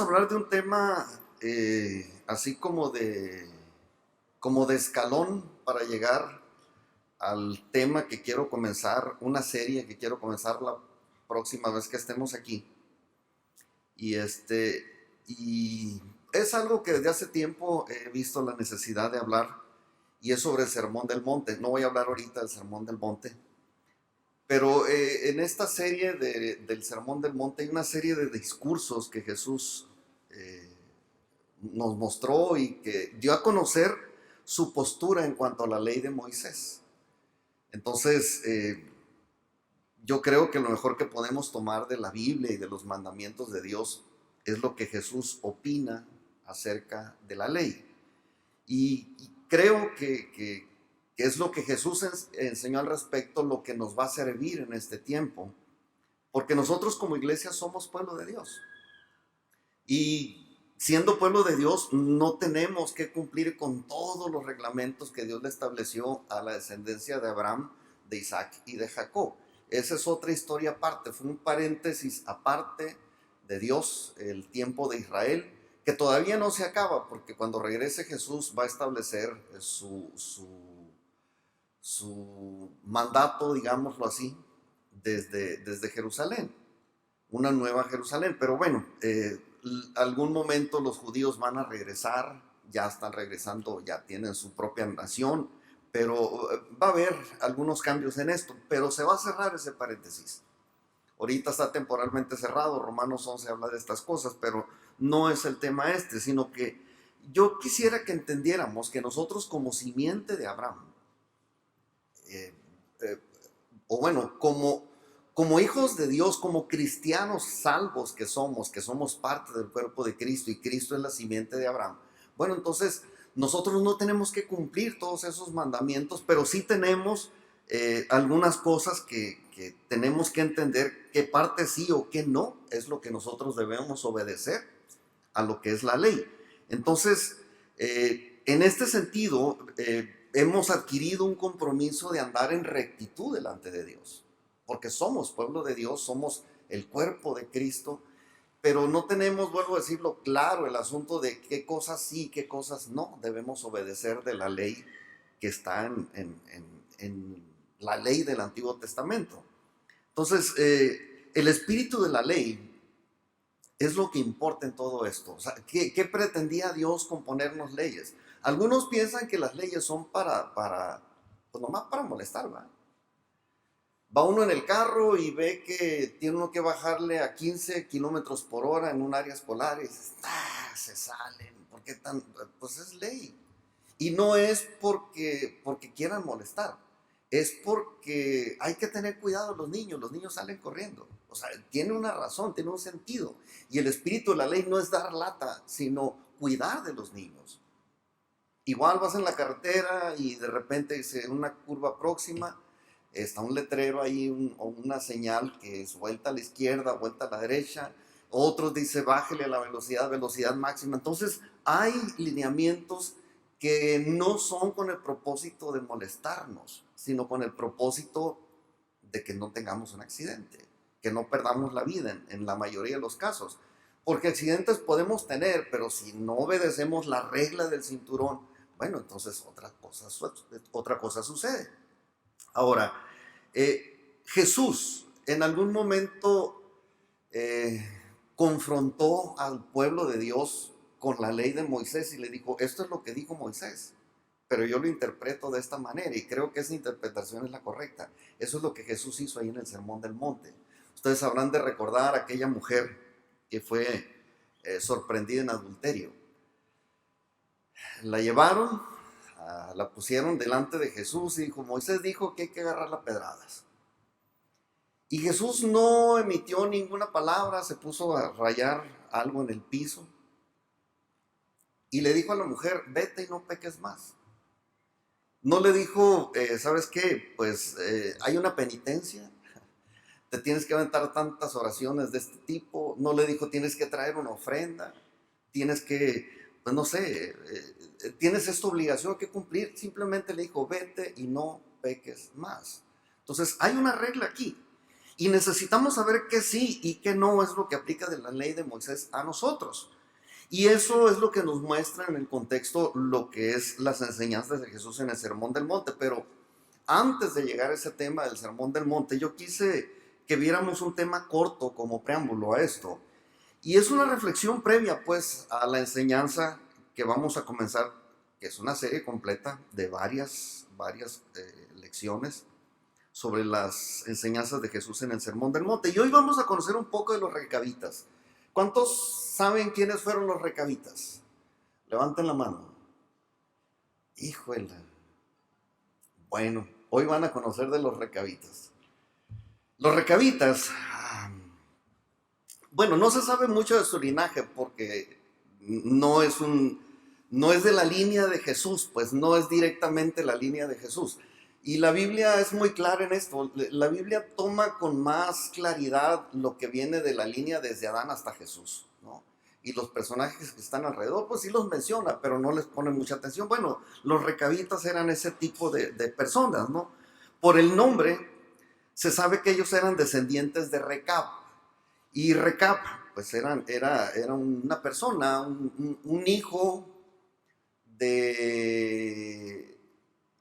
a hablar de un tema así como de escalón para llegar al tema que quiero comenzar, una serie que quiero comenzar la próxima vez que estemos aquí. Y y es algo que desde hace tiempo he visto la necesidad de hablar, y es sobre el Sermón del Monte. No voy a hablar ahorita del Sermón del Monte, pero en esta serie del Sermón del Monte hay una serie de discursos que Jesús eh, nos mostró y que dio a conocer su postura en cuanto a la ley de Moisés. Entonces, yo creo que lo mejor que podemos tomar de la Biblia y de los mandamientos de Dios es lo que Jesús opina acerca de la ley. Y creo que es lo que Jesús enseñó al respecto, lo que nos va a servir en este tiempo, porque nosotros como iglesia somos pueblo de Dios. Y siendo pueblo de Dios, no tenemos que cumplir con todos los reglamentos que Dios le estableció a la descendencia de Abraham, de Isaac y de Jacob. Esa es otra historia aparte, fue un paréntesis aparte de Dios, el tiempo de Israel, que todavía no se acaba, porque cuando regrese Jesús va a establecer su mandato, digámoslo así, desde Jerusalén, una nueva Jerusalén. Pero bueno, algún momento los judíos van a regresar, ya están regresando, ya tienen su propia nación, pero va a haber algunos cambios en esto, pero se va a cerrar ese paréntesis. Ahorita está temporalmente cerrado, Romanos 11 habla de estas cosas, pero no es el tema sino que yo quisiera que entendiéramos que nosotros como simiente de Abraham, eh, eh, o bueno, como hijos de Dios, como cristianos salvos que somos parte del cuerpo de Cristo y Cristo es la simiente de Abraham, bueno, entonces nosotros no tenemos que cumplir todos esos mandamientos, pero sí tenemos algunas cosas que tenemos que entender qué parte sí o qué no es lo que nosotros debemos obedecer a lo que es la ley. Entonces, en este sentido, hemos adquirido un compromiso de andar en rectitud delante de Dios, porque somos pueblo de Dios, somos el cuerpo de Cristo, pero no tenemos, vuelvo a decirlo, claro el asunto de qué cosas sí, qué cosas no debemos obedecer de la ley que está en la ley del Antiguo Testamento. Entonces, el espíritu de la ley es lo que importa en todo esto. O sea, ¿qué pretendía Dios con ponernos leyes? Algunos piensan que las leyes son pues nomás para molestar, ¿verdad? Va uno en el carro y ve que tiene uno que bajarle a 15 kilómetros por hora en un área escolar y dices, se salen, ¿por qué tan? Pues es ley. Y no es porque quieran molestar, es porque hay que tener cuidado los niños salen corriendo. O sea, tiene una razón, tiene un sentido. Y el espíritu de la ley no es dar lata, sino cuidar de los niños. Igual vas en la carretera y de repente dice, en una curva próxima, está un letrero ahí o una señal que es vuelta a la izquierda, vuelta a la derecha. Otros dice bájele a la velocidad máxima. Entonces hay lineamientos que no son con el propósito de molestarnos, sino con el propósito de que no tengamos un accidente, que no perdamos la vida en la mayoría de los casos. Porque accidentes podemos tener, pero si no obedecemos la regla del cinturón, bueno, entonces otra cosa sucede. Ahora, Jesús en algún momento confrontó al pueblo de Dios con la ley de Moisés y le dijo, esto es lo que dijo Moisés, pero yo lo interpreto de esta manera y creo que esa interpretación es la correcta. Eso es lo que Jesús hizo ahí en el Sermón del Monte. Ustedes habrán de recordar a aquella mujer que fue sorprendida en adulterio. La llevaron, la pusieron delante de Jesús y dijo, Moisés dijo que hay que agarrarla a pedradas. Y Jesús no emitió ninguna palabra, se puso a rayar algo en el piso y le dijo a la mujer, vete y no peques más. No le dijo, ¿sabes qué? Pues hay una penitencia, te tienes que aventar tantas oraciones de este tipo. No le dijo, tienes que traer una ofrenda, tienes que, pues no sé, tienes esta obligación que cumplir. Simplemente le dijo, vete y no peques más. Entonces, hay una regla aquí. Y necesitamos saber qué sí y qué no es lo que aplica de la ley de Moisés a nosotros. Y eso es lo que nos muestra en el contexto lo que es las enseñanzas de Jesús en el Sermón del Monte. Pero antes de llegar a ese tema del Sermón del Monte, yo quise que viéramos un tema corto como preámbulo a esto. Y es una reflexión previa pues a la enseñanza que vamos a comenzar, que es una serie completa de varias lecciones sobre las enseñanzas de Jesús en el Sermón del Monte. Y hoy vamos a conocer un poco de los recabitas. ¿Cuántos saben quiénes fueron los recabitas? Levanten la mano. Híjole. Bueno, hoy van a conocer de los recabitas. Los recabitas, bueno, no se sabe mucho de su linaje porque no es de la línea de Jesús, pues no es directamente la línea de Jesús. Y la Biblia es muy clara en esto. La Biblia toma con más claridad lo que viene de la línea desde Adán hasta Jesús, ¿no? Y los personajes que están alrededor, pues sí los menciona, pero no les pone mucha atención. Bueno, los recabitas eran ese tipo de personas, ¿no? Por el nombre, se sabe que ellos eran descendientes de Recab. Y Recab, pues era una persona, un hijo de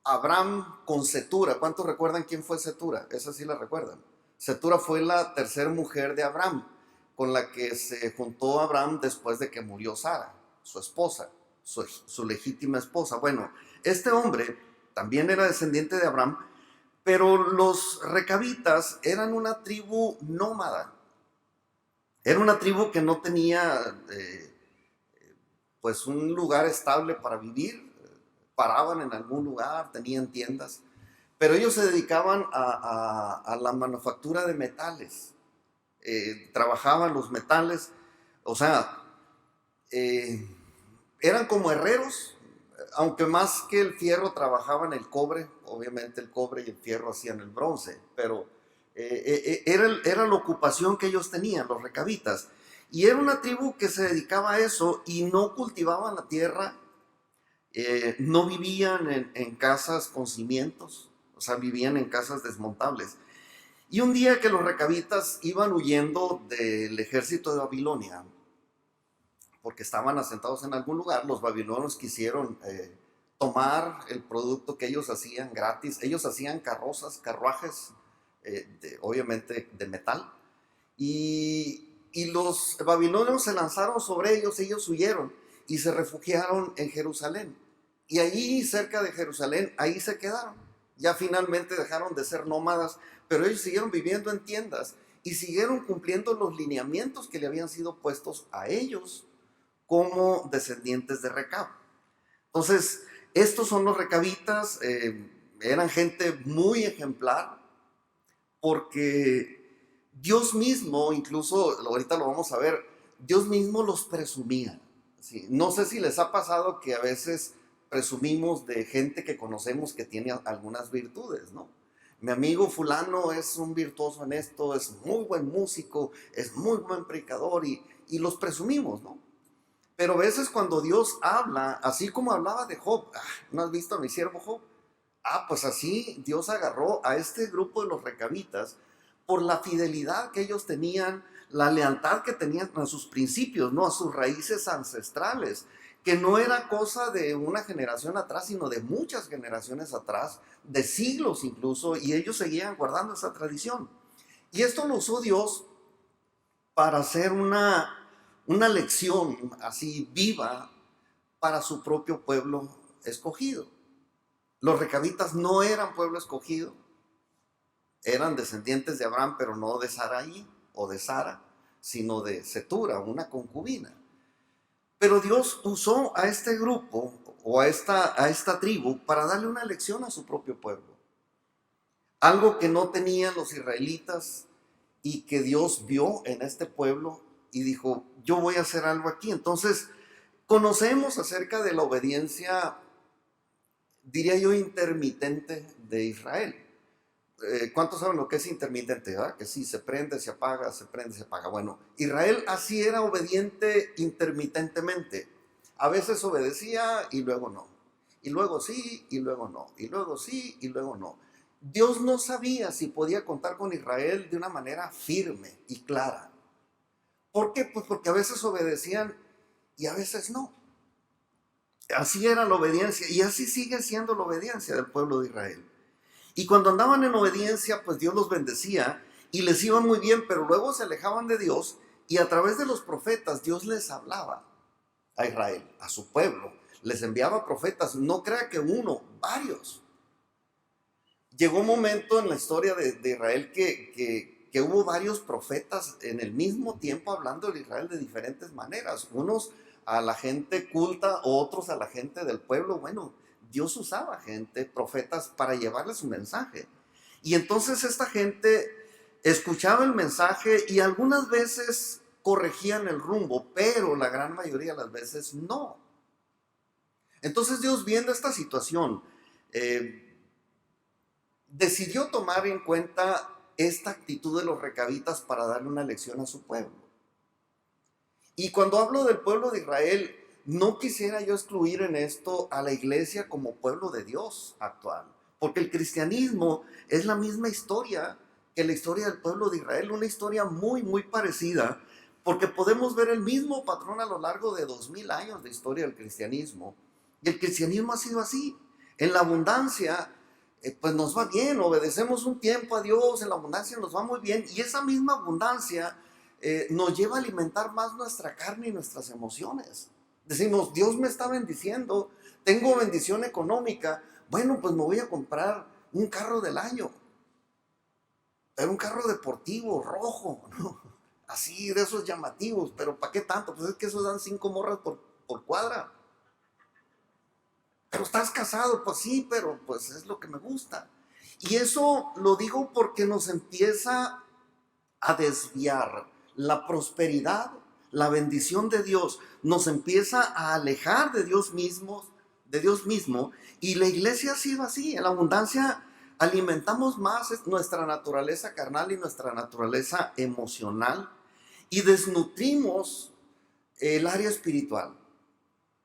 Abraham con Cetura. ¿Cuántos recuerdan quién fue Cetura? Esa sí la recuerdan. Cetura fue la tercera mujer de Abraham, con la que se juntó Abraham después de que murió Sara, su esposa, su legítima esposa. Bueno, este hombre también era descendiente de Abraham, pero los recabitas eran una tribu nómada. Era una tribu que no tenía pues un lugar estable para vivir. Paraban en algún lugar, tenían tiendas, pero ellos se dedicaban a la manufactura de metales. Trabajaban los metales, o sea, eran como herreros, aunque más que el fierro trabajaban el cobre. Obviamente el cobre y el fierro hacían el bronce, pero era la ocupación que ellos tenían, los recabitas. Y era una tribu que se dedicaba a eso y no cultivaban la tierra. No vivían en casas con cimientos, o sea, vivían en casas desmontables. Y un día que los recabitas iban huyendo del ejército de Babilonia, porque estaban asentados en algún lugar, los babilonios quisieron tomar el producto que ellos hacían gratis. Ellos hacían carruajes, obviamente de metal, y los babilonios se lanzaron sobre ellos huyeron y se refugiaron en Jerusalén. Y allí, cerca de Jerusalén, ahí se quedaron. Ya finalmente dejaron de ser nómadas, pero ellos siguieron viviendo en tiendas y siguieron cumpliendo los lineamientos que le habían sido puestos a ellos como descendientes de Recab. Entonces, estos son los recabitas. Eran gente muy ejemplar, porque Dios mismo, incluso ahorita lo vamos a ver, Dios mismo los presumía. ¿Sí? No sé si les ha pasado que a veces presumimos de gente que conocemos que tiene algunas virtudes, ¿no? Mi amigo fulano es un virtuoso en esto, es muy buen músico, es muy buen predicador, y los presumimos, ¿no? Pero a veces cuando Dios habla, así como hablaba de Job, ¿no has visto a mi siervo Job? Pues así Dios agarró a este grupo de los recabitas por la fidelidad que ellos tenían, la lealtad que tenían a sus principios, ¿no? A sus raíces ancestrales, que no era cosa de una generación atrás, sino de muchas generaciones atrás, de siglos incluso, y ellos seguían guardando esa tradición. Y esto lo usó Dios para hacer una lección así viva para su propio pueblo escogido. Los recabitas no eran pueblo escogido, eran descendientes de Abraham, pero no de Sarai o de Sara, sino de Cetura, una concubina. Pero Dios usó a este grupo o a esta tribu para darle una lección a su propio pueblo. Algo que no tenían los israelitas y que Dios vio en este pueblo y dijo, yo voy a hacer algo aquí. Entonces, conocemos acerca de la obediencia, diría yo, intermitente de Israel. ¿Cuántos saben lo que es intermitente? ¿Verdad? Que sí, se prende, se apaga, se prende, se apaga. Bueno, Israel así era obediente intermitentemente. A veces obedecía y luego no. Y luego sí, y luego no. Y luego sí, y luego no. Dios no sabía si podía contar con Israel de una manera firme y clara. ¿Por qué? Pues porque a veces obedecían y a veces no. Así era la obediencia y así sigue siendo la obediencia del pueblo de Israel. Y cuando andaban en obediencia, pues Dios los bendecía y les iba muy bien, pero luego se alejaban de Dios y a través de los profetas Dios les hablaba a Israel, a su pueblo. Les enviaba profetas, no crea que uno, varios. Llegó un momento en la historia de Israel que hubo varios profetas en el mismo tiempo hablando de Israel de diferentes maneras. Unos a la gente culta, otros a la gente del pueblo. Bueno, Dios usaba gente, profetas, para llevarles su mensaje. Y entonces esta gente escuchaba el mensaje y algunas veces corregían el rumbo, pero la gran mayoría de las veces no. Entonces Dios, viendo esta situación, decidió tomar en cuenta esta actitud de los recabitas para darle una lección a su pueblo. Y cuando hablo del pueblo de Israel, no quisiera yo excluir en esto a la iglesia como pueblo de Dios actual, porque el cristianismo es la misma historia que la historia del pueblo de Israel, una historia muy, muy parecida, porque podemos ver el mismo patrón a lo largo de 2000 años de historia del cristianismo. Y el cristianismo ha sido así. En la abundancia, pues nos va bien, obedecemos un tiempo a Dios, en la abundancia nos va muy bien, y esa misma abundancia nos lleva a alimentar más nuestra carne y nuestras emociones. Decimos, Dios me está bendiciendo, tengo bendición económica, bueno, pues me voy a comprar un carro del año, pero un carro deportivo, rojo, ¿no? Así de esos llamativos, pero ¿para qué tanto? Pues es que esos dan 5 morras por cuadra. Pero estás casado, pues sí, pero pues es lo que me gusta. Y eso lo digo porque nos empieza a desviar la prosperidad, la bendición de Dios, nos empieza a alejar de Dios mismo, y la iglesia ha sido así. En la abundancia alimentamos más nuestra naturaleza carnal y nuestra naturaleza emocional y desnutrimos el área espiritual.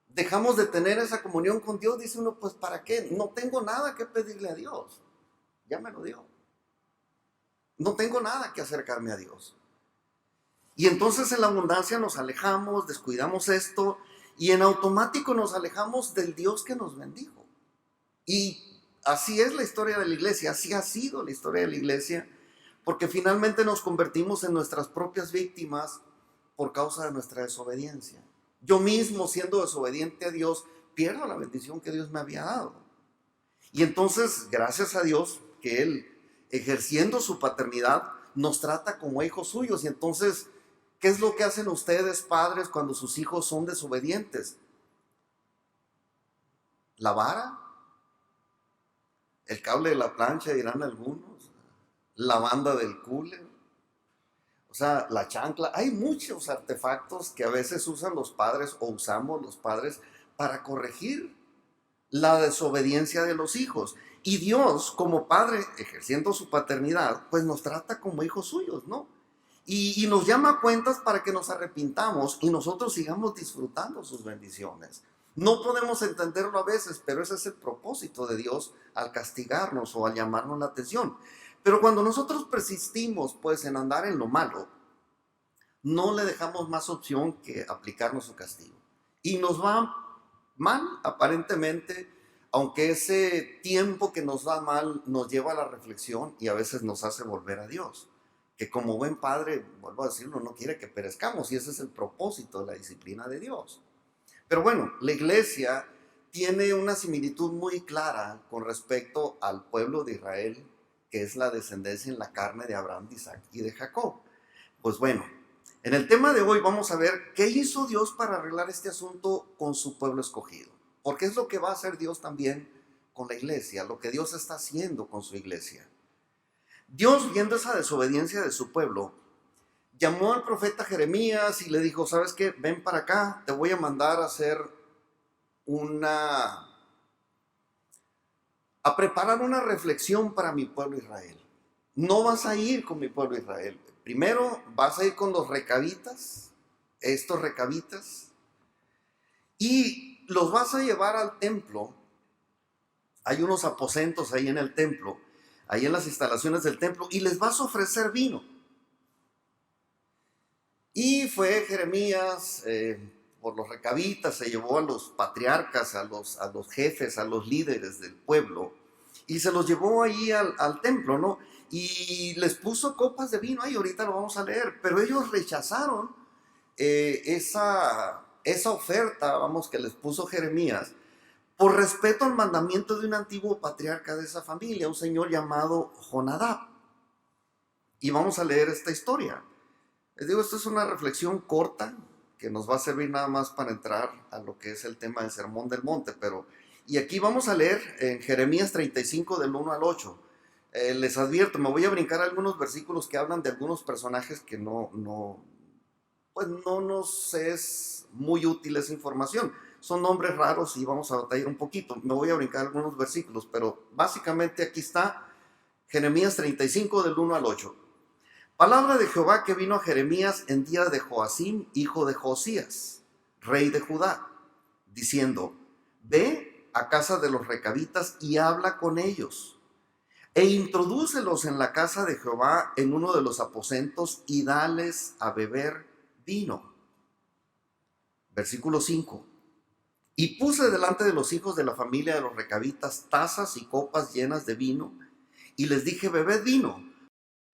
Dejamos de tener esa comunión con Dios, dice uno, pues ¿para qué? No tengo nada que pedirle a Dios, ya me lo dio. No tengo nada que acercarme a Dios. Y entonces en la abundancia nos alejamos, descuidamos esto y en automático nos alejamos del Dios que nos bendijo. Y así es la historia de la iglesia, así ha sido la historia de la iglesia, porque finalmente nos convertimos en nuestras propias víctimas por causa de nuestra desobediencia. Yo mismo, siendo desobediente a Dios, pierdo la bendición que Dios me había dado. Y entonces, gracias a Dios, que Él, ejerciendo su paternidad, nos trata como hijos suyos. Y entonces, ¿qué es lo que hacen ustedes, padres, cuando sus hijos son desobedientes? La vara, el cable de la plancha, dirán algunos, la banda del cooler, o sea, la chancla. Hay muchos artefactos que a veces usan los padres o usamos los padres para corregir la desobediencia de los hijos. Y Dios, como padre, ejerciendo su paternidad, pues nos trata como hijos suyos, ¿no? Y nos llama a cuentas para que nos arrepintamos y nosotros sigamos disfrutando sus bendiciones. No podemos entenderlo a veces, pero ese es el propósito de Dios al castigarnos o al llamarnos la atención. Pero cuando nosotros persistimos, pues, en andar en lo malo, no le dejamos más opción que aplicarnos su castigo. Y nos va mal, aparentemente, aunque ese tiempo que nos va mal nos lleva a la reflexión y a veces nos hace volver a Dios, que como buen padre, vuelvo a decirlo, no quiere que perezcamos, y ese es el propósito de la disciplina de Dios. Pero bueno, la iglesia tiene una similitud muy clara con respecto al pueblo de Israel, que es la descendencia en la carne de Abraham, de Isaac y de Jacob. Pues bueno, en el tema de hoy vamos a ver qué hizo Dios para arreglar este asunto con su pueblo escogido. Porque es lo que va a hacer Dios también con la iglesia, lo que Dios está haciendo con su iglesia. Dios, viendo esa desobediencia de su pueblo, llamó al profeta Jeremías y le dijo, ¿sabes qué? Ven para acá, te voy a mandar a preparar una reflexión para mi pueblo Israel. No vas a ir con mi pueblo Israel. Primero vas a ir con los recabitas, estos recabitas, y los vas a llevar al templo. Hay unos aposentos ahí en el templo. ahí en las instalaciones del templo, y les vas a ofrecer vino. Y fue Jeremías, por los recabitas, se llevó a los patriarcas, a los jefes, a los líderes del pueblo, y se los llevó ahí al templo, ¿no? Y les puso copas de vino, ahí ahorita lo vamos a leer, pero ellos rechazaron esa oferta, vamos, que les puso Jeremías, por respeto al mandamiento de un antiguo patriarca de esa familia, un señor llamado Jonadab. Y vamos a leer esta historia. Les digo, esto es una reflexión corta que nos va a servir nada más para entrar a lo que es el tema del Sermón del Monte, y aquí vamos a leer en Jeremías 35 del 1 al 8. Les advierto, me voy a brincar algunos versículos que hablan de algunos personajes que pues no nos es muy útil esa información. Son nombres raros y vamos a batallar un poquito. Me voy a brincar algunos versículos, pero básicamente aquí está Jeremías 35 del 1 al 8. Palabra de Jehová que vino a Jeremías en día de Joacim, hijo de Josías, rey de Judá, diciendo: ve a casa de los recabitas y habla con ellos, e introdúcelos en la casa de Jehová en uno de los aposentos y dales a beber vino. Versículo 5. Y puse delante de los hijos de la familia de los recabitas tazas y copas llenas de vino, y les dije: bebed vino.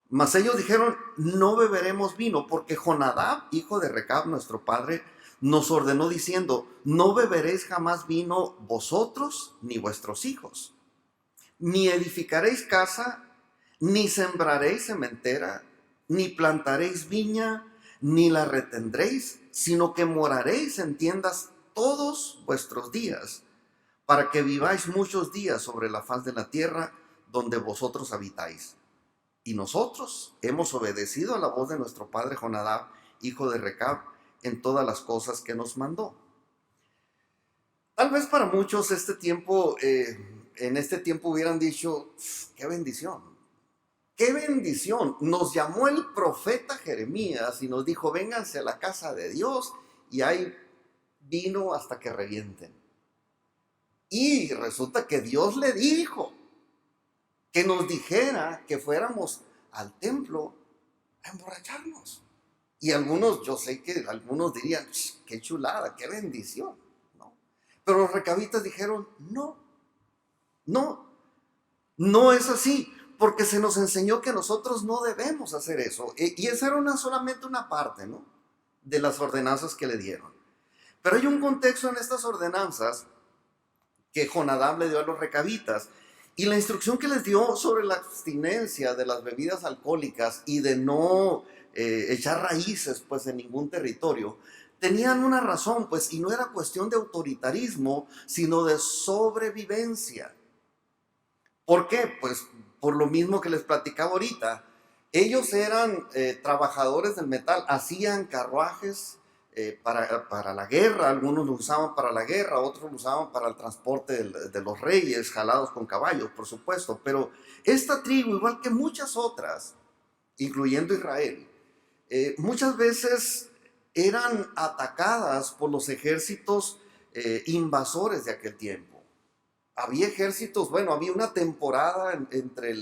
Mas ellos dijeron: no beberemos vino, porque Jonadab, hijo de Recab, nuestro padre, nos ordenó diciendo: no beberéis jamás vino vosotros ni vuestros hijos, ni edificaréis casa, ni sembraréis sementera, ni plantaréis viña, ni la retendréis, sino que moraréis en tiendas todos vuestros días, para que viváis muchos días sobre la faz de la tierra donde vosotros habitáis. Y nosotros hemos obedecido a la voz de nuestro padre Jonadab, hijo de Recab, en todas las cosas que nos mandó. Tal vez para muchos en este tiempo hubieran dicho: ¡qué bendición! ¡Qué bendición! Nos llamó el profeta Jeremías y nos dijo: vénganse a la casa de Dios y hay vino hasta que revienten. Y resulta que Dios le dijo que nos dijera que fuéramos al templo a emborracharnos. Y algunos, yo sé que algunos dirían: qué chulada, qué bendición, ¿no? Pero los recabitas dijeron: no, no es así, porque se nos enseñó que nosotros no debemos hacer eso. Y esa era solamente una parte, ¿no?, de las ordenanzas que le dieron. Pero hay un contexto en estas ordenanzas que Jonadab le dio a los recabitas, y la instrucción que les dio sobre la abstinencia de las bebidas alcohólicas y de no echar raíces pues en ningún territorio, tenían una razón, pues, y no era cuestión de autoritarismo, sino de sobrevivencia. ¿Por qué? Pues por lo mismo que les platicaba ahorita. Ellos eran trabajadores del metal, hacían carruajes para la guerra. Algunos lo usaban para la guerra, otros lo usaban para el transporte de los reyes, jalados con caballos, por supuesto. Pero esta tribu, igual que muchas otras, incluyendo Israel, muchas veces eran atacadas por los ejércitos invasores de aquel tiempo. Había ejércitos, bueno, había una temporada entre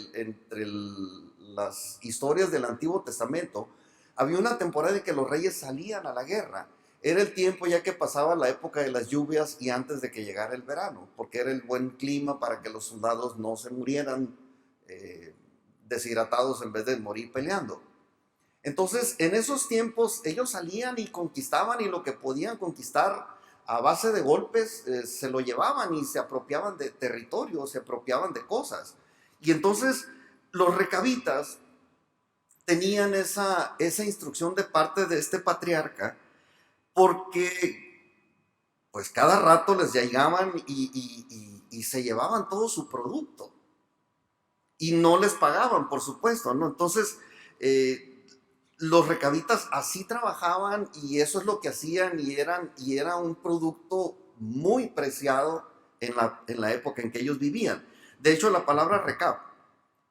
las historias del Antiguo Testamento. Había una temporada en que los reyes salían a la guerra. Era el tiempo ya que pasaba la época de las lluvias y antes de que llegara el verano, porque era el buen clima para que los soldados no se murieran deshidratados en vez de morir peleando. Entonces, en esos tiempos, ellos salían y conquistaban, y lo que podían conquistar a base de golpes se lo llevaban y se apropiaban de territorio, se apropiaban de cosas. Y entonces los recabitas tenían esa instrucción de parte de este patriarca, porque pues cada rato les llegaban y se llevaban todo su producto y no les pagaban, por supuesto, ¿no? Entonces los recabitas así trabajaban, y eso es lo que hacían, y era un producto muy preciado en la época en que ellos vivían. De hecho, la palabra recab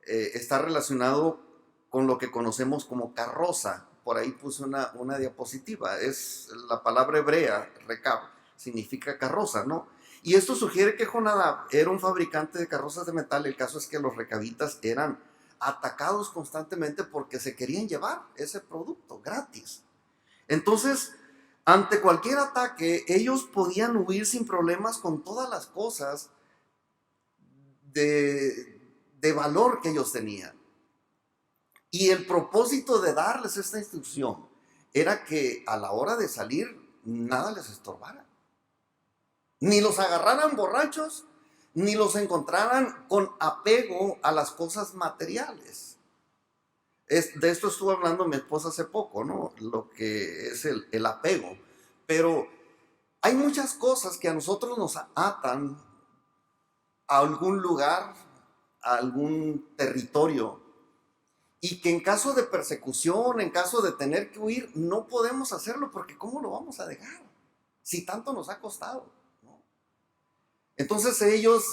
está relacionado con lo que conocemos como carroza. Por ahí puse una diapositiva. Es la palabra hebrea, recab, significa carroza, ¿no? Y esto sugiere que Jonadab era un fabricante de carrozas de metal. El caso es que los recabitas eran atacados constantemente porque se querían llevar ese producto gratis. Entonces, ante cualquier ataque, ellos podían huir sin problemas con todas las cosas de valor que ellos tenían. Y el propósito de darles esta instrucción era que a la hora de salir nada les estorbara. Ni los agarraran borrachos, ni los encontraran con apego a las cosas materiales. De esto estuvo hablando mi esposa hace poco, ¿no? Lo que es el apego. Pero hay muchas cosas que a nosotros nos atan a algún lugar, a algún territorio, y que en caso de persecución, en caso de tener que huir, no podemos hacerlo porque ¿cómo lo vamos a dejar? Si tanto nos ha costado, ¿no? Entonces ellos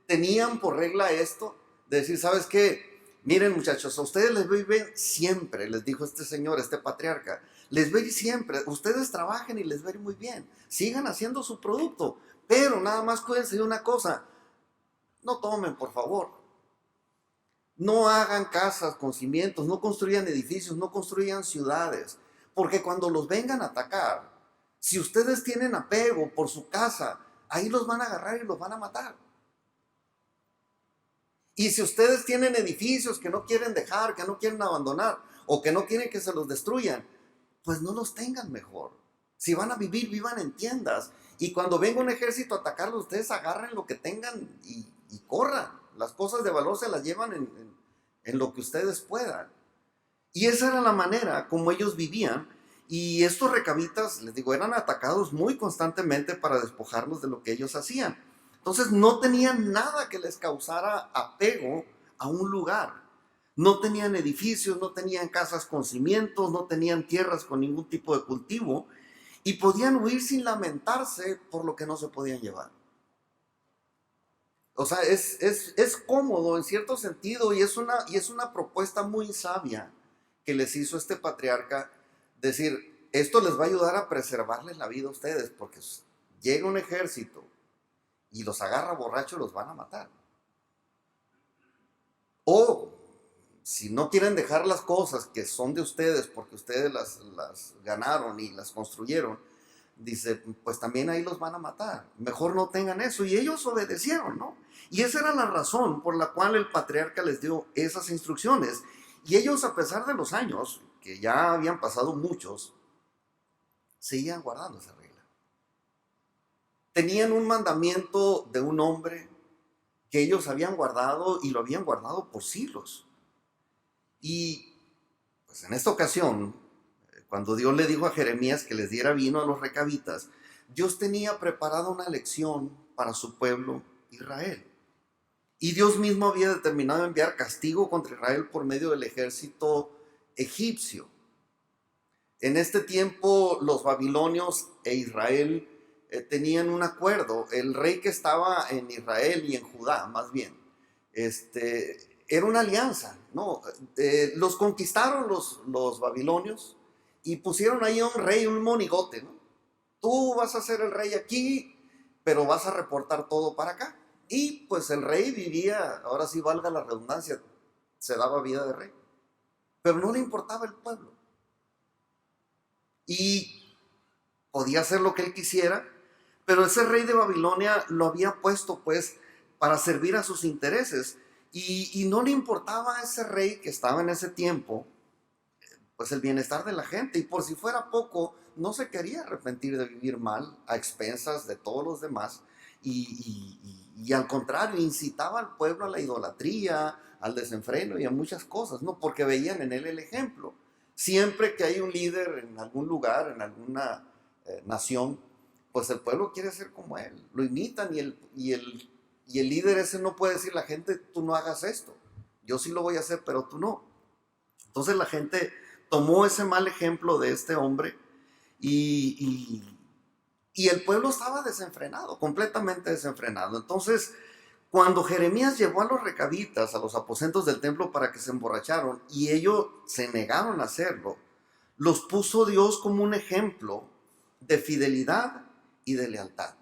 tenían por regla esto, de decir, ¿sabes qué? Miren muchachos, a ustedes les voy bien siempre, les dijo este señor, este patriarca, les voy siempre, ustedes trabajen y les va a ir muy bien, sigan haciendo su producto, pero nada más cuídense de una cosa, no tomen por favor, no hagan casas con cimientos, no construyan edificios, no construyan ciudades, porque cuando los vengan a atacar, si ustedes tienen apego por su casa, ahí los van a agarrar y los van a matar. Y si ustedes tienen edificios que no quieren dejar, que no quieren abandonar, o que no quieren que se los destruyan, pues no los tengan mejor. Si van a vivir, vivan en tiendas. Y cuando venga un ejército a atacarlos, ustedes agarren lo que tengan y corran. Las cosas de valor se las llevan en lo que ustedes puedan. Y esa era la manera como ellos vivían. Y estos recabitas, les digo, eran atacados muy constantemente para despojarlos de lo que ellos hacían. Entonces no tenían nada que les causara apego a un lugar. No tenían edificios, no tenían casas con cimientos, no tenían tierras con ningún tipo de cultivo y podían huir sin lamentarse por lo que no se podían llevar. O sea, es cómodo en cierto sentido y es una propuesta muy sabia que les hizo este patriarca, decir, esto les va a ayudar a preservarles la vida a ustedes, porque llega un ejército y los agarra borrachos, los van a matar. O si no quieren dejar las cosas que son de ustedes porque ustedes las ganaron y las construyeron, dice, pues también ahí los van a matar. Mejor no tengan eso. Y ellos obedecieron, ¿no? Y esa era la razón por la cual el patriarca les dio esas instrucciones. Y ellos, a pesar de los años, que ya habían pasado muchos, seguían guardando esa regla. Tenían un mandamiento de un hombre que ellos habían guardado y lo habían guardado por siglos. Y pues en esta ocasión, cuando Dios le dijo a Jeremías que les diera vino a los recabitas, Dios tenía preparada una lección para su pueblo Israel. Y Dios mismo había determinado enviar castigo contra Israel por medio del ejército egipcio. En este tiempo los babilonios e Israel tenían un acuerdo. El rey que estaba en Israel y en Judá, más bien, era una alianza, ¿no? Los conquistaron los babilonios y pusieron ahí a un rey, un monigote, ¿no? Tú vas a ser el rey aquí, pero vas a reportar todo para acá. Y pues el rey vivía, ahora sí valga la redundancia, se daba vida de rey. Pero no le importaba el pueblo. Y podía hacer lo que él quisiera, pero ese rey de Babilonia lo había puesto pues para servir a sus intereses. Y no le importaba a ese rey que estaba en ese tiempo pues el bienestar de la gente, y por si fuera poco, no se quería arrepentir de vivir mal a expensas de todos los demás, y al contrario, incitaba al pueblo a la idolatría, al desenfreno y a muchas cosas, ¿no? Porque veían en él el ejemplo. Siempre que hay un líder en algún lugar, en alguna nación, pues el pueblo quiere ser como él, lo imitan, y el líder ese no puede decir a la gente, tú no hagas esto, yo sí lo voy a hacer, pero tú no. Entonces la gente tomó ese mal ejemplo de este hombre y el pueblo estaba desenfrenado, completamente desenfrenado. Entonces, cuando Jeremías llevó a los recabitas a los aposentos del templo para que se emborracharon y ellos se negaron a hacerlo, los puso Dios como un ejemplo de fidelidad y de lealtad.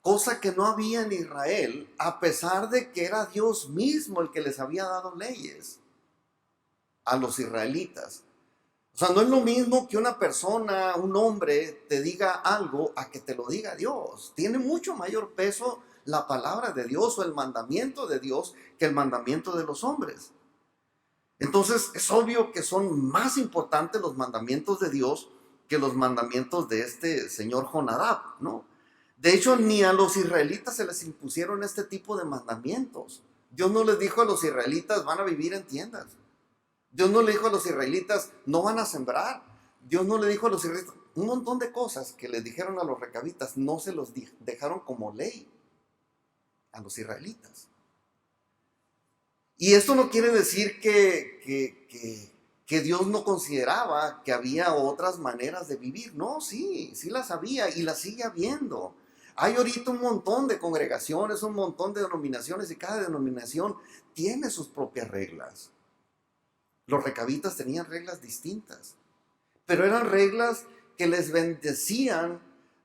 cosa que no había en Israel, a pesar de que era Dios mismo el que les había dado leyes a los israelitas. O sea, no es lo mismo que una persona, un hombre, te diga algo a que te lo diga Dios. Tiene mucho mayor peso la palabra de Dios o el mandamiento de Dios que el mandamiento de los hombres. Entonces, es obvio que son más importantes los mandamientos de Dios que los mandamientos de este señor Jonadab, ¿no? De hecho, ni a los israelitas se les impusieron este tipo de mandamientos. Dios no les dijo a los israelitas, van a vivir en tiendas. Dios no le dijo a los israelitas, no van a sembrar. Dios no le dijo a los israelitas, un montón de cosas que les dijeron a los recabitas, no se los dejaron como ley a los israelitas. Y esto no quiere decir que Dios no consideraba que había otras maneras de vivir. No, sí las había y las sigue habiendo. Hay ahorita un montón de congregaciones, un montón de denominaciones y cada denominación tiene sus propias reglas. Los recabitas tenían reglas distintas, pero eran reglas que les bendecían,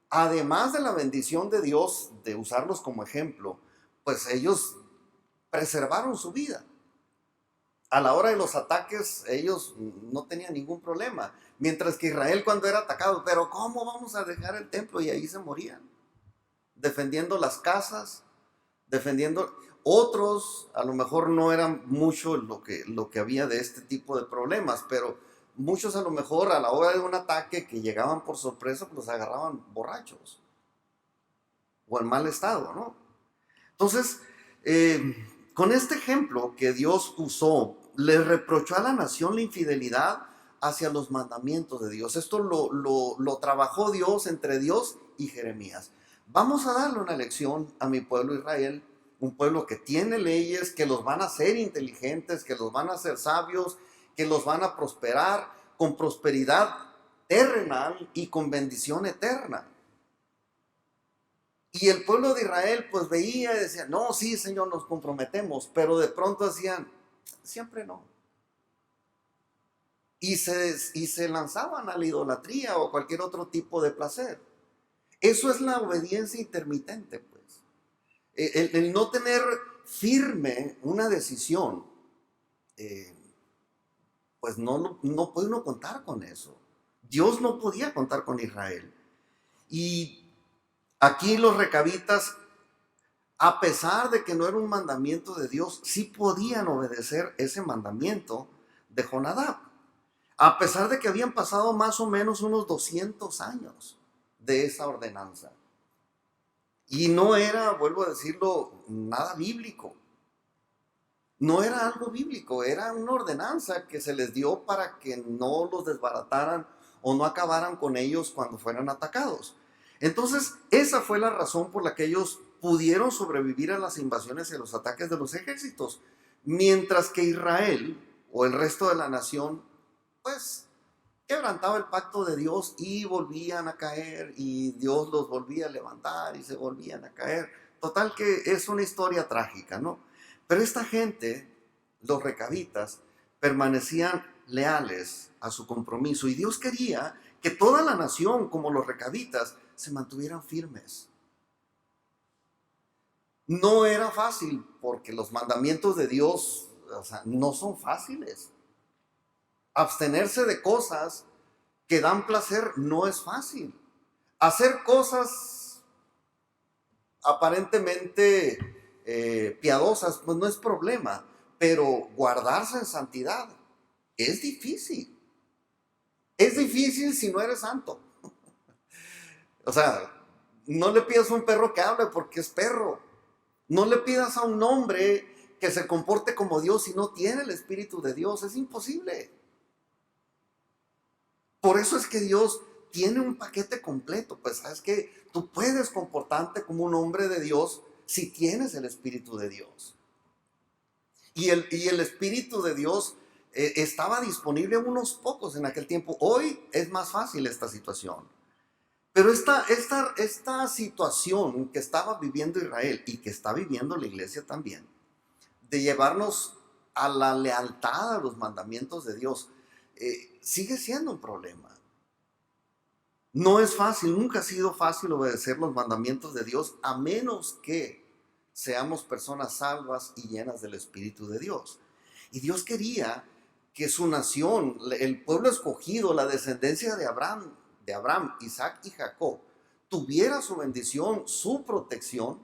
además de la bendición de Dios, de usarlos como ejemplo, pues ellos preservaron su vida. A la hora de los ataques, ellos no tenían ningún problema. Mientras que Israel cuando era atacado, pero ¿cómo vamos a dejar el templo? Y ahí se morían, defendiendo las casas, defendiendo. Otros, a lo mejor no eran mucho lo que había de este tipo de problemas, pero muchos a lo mejor a la hora de un ataque que llegaban por sorpresa, pues los agarraban borrachos o en mal estado, ¿no? Entonces, con este ejemplo que Dios usó, le reprochó a la nación la infidelidad hacia los mandamientos de Dios. Esto lo trabajó Dios entre Dios y Jeremías. Vamos a darle una lección a mi pueblo Israel, un pueblo que tiene leyes, que los van a hacer inteligentes, que los van a hacer sabios, que los van a prosperar con prosperidad terrenal y con bendición eterna. Y el pueblo de Israel pues veía y decía, no, sí, Señor, nos comprometemos, pero de pronto decían, siempre no. Y se lanzaban a la idolatría o cualquier otro tipo de placer. Eso es la obediencia intermitente, pues. El no tener firme una decisión, pues no puede uno contar con eso. Dios no podía contar con Israel. Y aquí los recabitas, a pesar de que no era un mandamiento de Dios, sí podían obedecer ese mandamiento de Jonadab. A pesar de que habían pasado más o menos unos 200 años de esa ordenanza. Y no era, vuelvo a decirlo, nada bíblico. No era algo bíblico, era una ordenanza que se les dio para que no los desbarataran o no acabaran con ellos cuando fueran atacados. Entonces, esa fue la razón por la que ellos pudieron sobrevivir a las invasiones y a los ataques de los ejércitos, mientras que Israel o el resto de la nación, pues, quebrantaba el pacto de Dios y volvían a caer y Dios los volvía a levantar y se volvían a caer. Total que es una historia trágica, ¿no? Pero esta gente, los recabitas, permanecían leales a su compromiso y Dios quería que toda la nación, como los recabitas, se mantuvieran firmes. No era fácil porque los mandamientos de Dios, o sea, no son fáciles. Abstenerse de cosas que dan placer no es fácil. Hacer cosas aparentemente piadosas, pues no es problema, pero guardarse en santidad es difícil. Es difícil si no eres santo. O sea, no le pidas a un perro que hable porque es perro. No le pidas a un hombre que se comporte como Dios si no tiene el Espíritu de Dios. Es imposible. Por eso es que Dios tiene un paquete completo. Pues sabes que tú puedes comportarte como un hombre de Dios si tienes el Espíritu de Dios. Y el Espíritu de Dios estaba disponible a unos pocos en aquel tiempo. Hoy es más fácil esta situación. Pero esta situación que estaba viviendo Israel y que está viviendo la iglesia también, de llevarnos a la lealtad a los mandamientos de Dios, sigue siendo un problema. No es fácil, nunca ha sido fácil obedecer los mandamientos de Dios a menos que seamos personas salvas y llenas del Espíritu de Dios. Y Dios quería que su nación, el pueblo escogido, la descendencia de Abraham, Isaac y Jacob, tuviera su bendición, su protección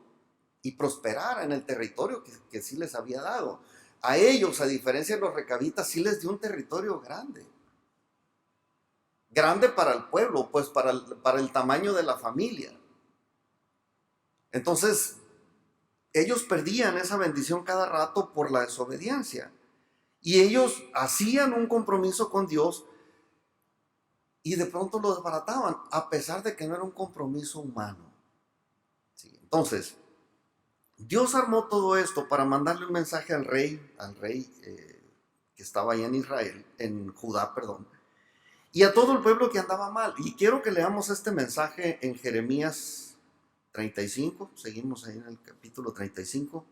y prosperara en el territorio que sí les había dado. A ellos, a diferencia de los recabitas, sí les dio un territorio grande. Grande para el pueblo, pues para el tamaño de la familia. Entonces, ellos perdían esa bendición cada rato por la desobediencia. Y ellos hacían un compromiso con Dios y de pronto lo desbarataban, a pesar de que no era un compromiso humano. Sí, entonces, Dios armó todo esto para mandarle un mensaje al rey que estaba ahí en Israel, en Judá, perdón, y a todo el pueblo que andaba mal. Y quiero que leamos este mensaje en Jeremías 35, seguimos ahí en el capítulo 35.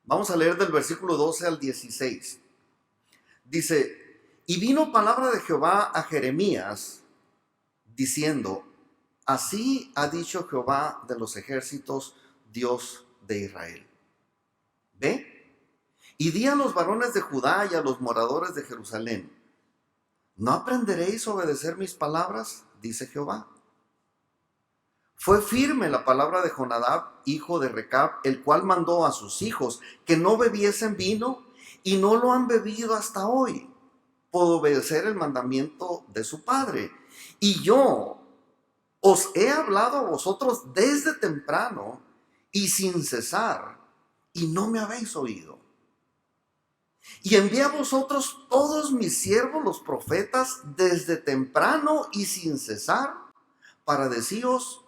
Vamos a leer del versículo 12 al 16. Dice, y vino palabra de Jehová a Jeremías, diciendo, así ha dicho Jehová de los ejércitos, Dios de Israel. Ve, y di a los varones de Judá y a los moradores de Jerusalén, ¿no aprenderéis a obedecer mis palabras? Dice Jehová. Fue firme la palabra de Jonadab, hijo de Recab, el cual mandó a sus hijos que no bebiesen vino, y no lo han bebido hasta hoy, por obedecer el mandamiento de su padre. Y yo os he hablado a vosotros desde temprano y sin cesar, y no me habéis oído. Y envié a vosotros todos mis siervos, los profetas, desde temprano y sin cesar, para deciros,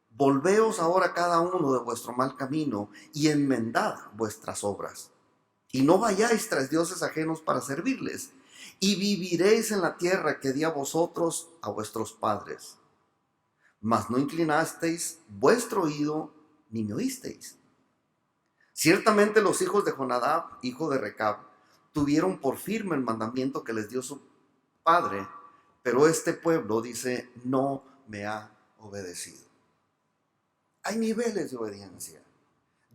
volveos ahora cada uno de vuestro mal camino y enmendad vuestras obras. Y no vayáis tras dioses ajenos para servirles, y viviréis en la tierra que di a vosotros, a vuestros padres. Mas no inclinasteis vuestro oído, ni me oísteis. Ciertamente los hijos de Jonadab, hijo de Recab, tuvieron por firme el mandamiento que les dio su padre, pero este pueblo, dice, no me ha obedecido. Hay niveles de obediencia.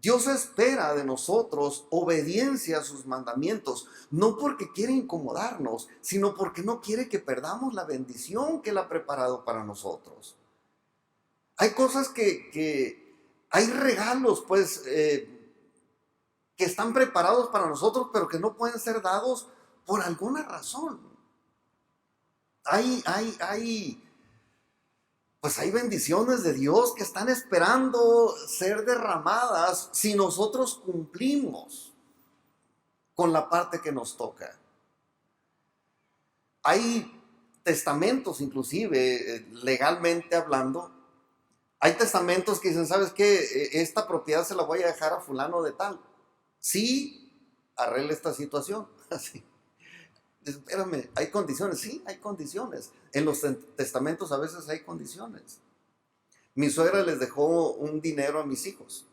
Dios espera de nosotros obediencia a sus mandamientos, no porque quiere incomodarnos, sino porque no quiere que perdamos la bendición que Él ha preparado para nosotros. Hay cosas hay regalos, pues, que están preparados para nosotros, pero que no pueden ser dados por alguna razón. Pues hay bendiciones de Dios que están esperando ser derramadas si nosotros cumplimos con la parte que nos toca. Hay testamentos, inclusive, legalmente hablando, hay testamentos que dicen, ¿sabes qué? Esta propiedad se la voy a dejar a fulano de tal. Sí, arregle esta situación. Así. Espérame, ¿hay condiciones? Sí, hay condiciones. En los testamentos a veces hay condiciones. Mi suegra les dejó un dinero a mis hijos.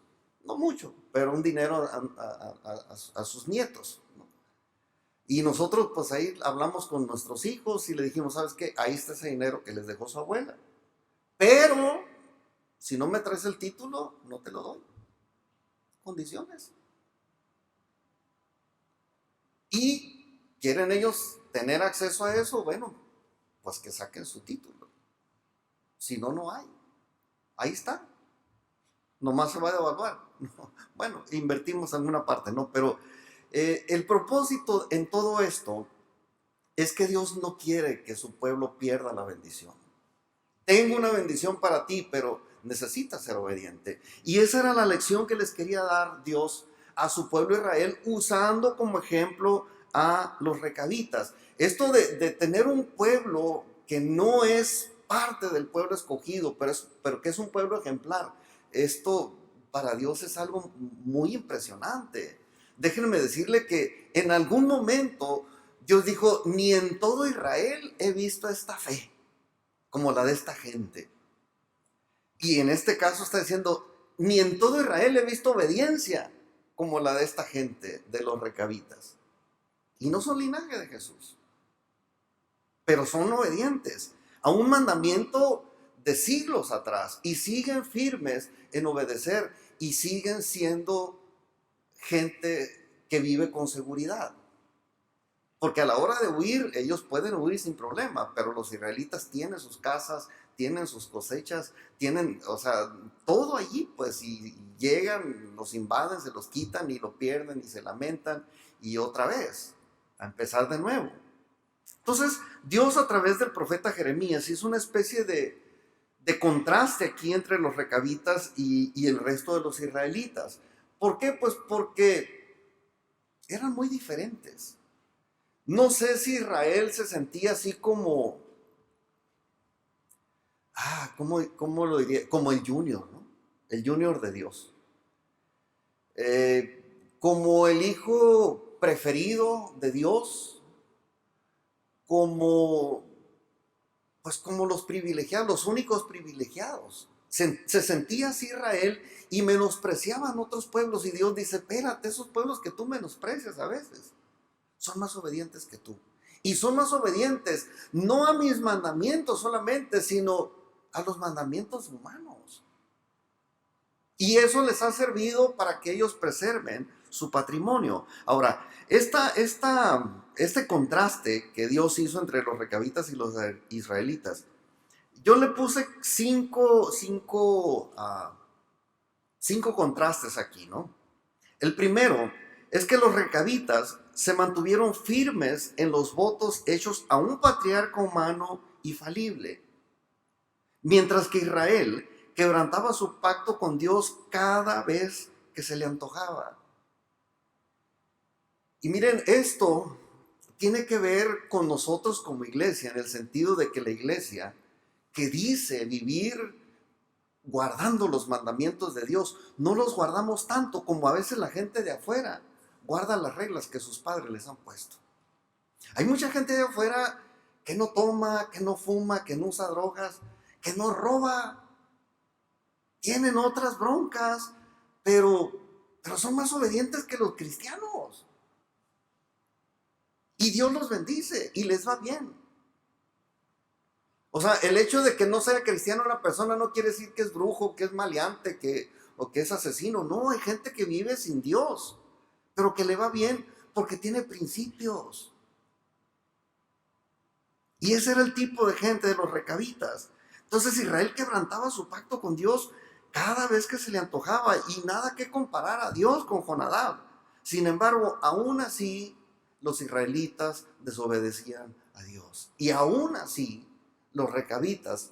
No mucho, pero un dinero a sus nietos, ¿no? Y nosotros pues ahí hablamos con nuestros hijos y le dijimos, ¿sabes qué? Ahí está ese dinero que les dejó su abuela. Pero si no me traes el título, no te lo doy. Condiciones. Y quieren ellos tener acceso a eso, bueno, pues que saquen su título. Si no, no hay. Ahí está. Nomás se va a devaluar. Bueno, invertimos en una parte, ¿no? Pero el propósito en todo esto es que Dios no quiere que su pueblo pierda la bendición. Tengo una bendición para ti, pero necesitas ser obediente. Y esa era la lección que les quería dar Dios a su pueblo Israel, usando como ejemplo a los recabitas. Esto de tener un pueblo que no es parte del pueblo escogido, pero que es un pueblo ejemplar. Esto para Dios es algo muy impresionante. Déjenme decirle que en algún momento Dios dijo, ni en todo Israel he visto esta fe como la de esta gente. Y en este caso está diciendo, ni en todo Israel he visto obediencia como la de esta gente, de los recabitas. Y no son linaje de Jesús, pero son obedientes. a un mandamiento de siglos atrás y siguen firmes en obedecer y siguen siendo gente que vive con seguridad. Porque a la hora de huir, ellos pueden huir sin problema, pero los israelitas tienen sus casas, tienen sus cosechas, tienen, o sea, todo allí, pues, y llegan, los invaden, se los quitan y lo pierden y se lamentan y otra vez, a empezar de nuevo. Entonces, Dios a través del profeta Jeremías hizo una especie de contraste aquí entre los recabitas y el resto de los israelitas. ¿Por qué? Pues porque eran muy diferentes. No sé si Israel se sentía así como, ¿cómo lo diría? Como el junior, ¿no? El junior de Dios. Como el hijo preferido de Dios, como, pues como los privilegiados, los únicos privilegiados. Se sentía así Israel y menospreciaban otros pueblos y Dios dice, espérate, esos pueblos que tú menosprecias a veces son más obedientes que tú. Y son más obedientes no a mis mandamientos solamente, sino a los mandamientos humanos. Y eso les ha servido para que ellos preserven su patrimonio. Ahora, este contraste que Dios hizo entre los recabitas y los israelitas, yo le puse cinco contrastes aquí, ¿no? El primero es que los recabitas se mantuvieron firmes en los votos hechos a un patriarca humano y falible, mientras que Israel quebrantaba su pacto con Dios cada vez que se le antojaba. Y miren, esto tiene que ver con nosotros como iglesia, en el sentido de que la iglesia que dice vivir guardando los mandamientos de Dios, no los guardamos tanto como a veces la gente de afuera guarda las reglas que sus padres les han puesto. Hay mucha gente de afuera que no toma, que no fuma, que no usa drogas, que no roba. Tienen otras broncas, pero son más obedientes que los cristianos. Y Dios los bendice y les va bien. O sea, el hecho de que no sea cristiano una persona no quiere decir que es brujo, que es maleante, o que es asesino. No, hay gente que vive sin Dios, pero que le va bien porque tiene principios. Y ese era el tipo de gente de los recabitas. Entonces Israel quebrantaba su pacto con Dios cada vez que se le antojaba y nada que comparar a Dios con Jonadab. Sin embargo, aún así los israelitas desobedecían a Dios. Y aún así los recabitas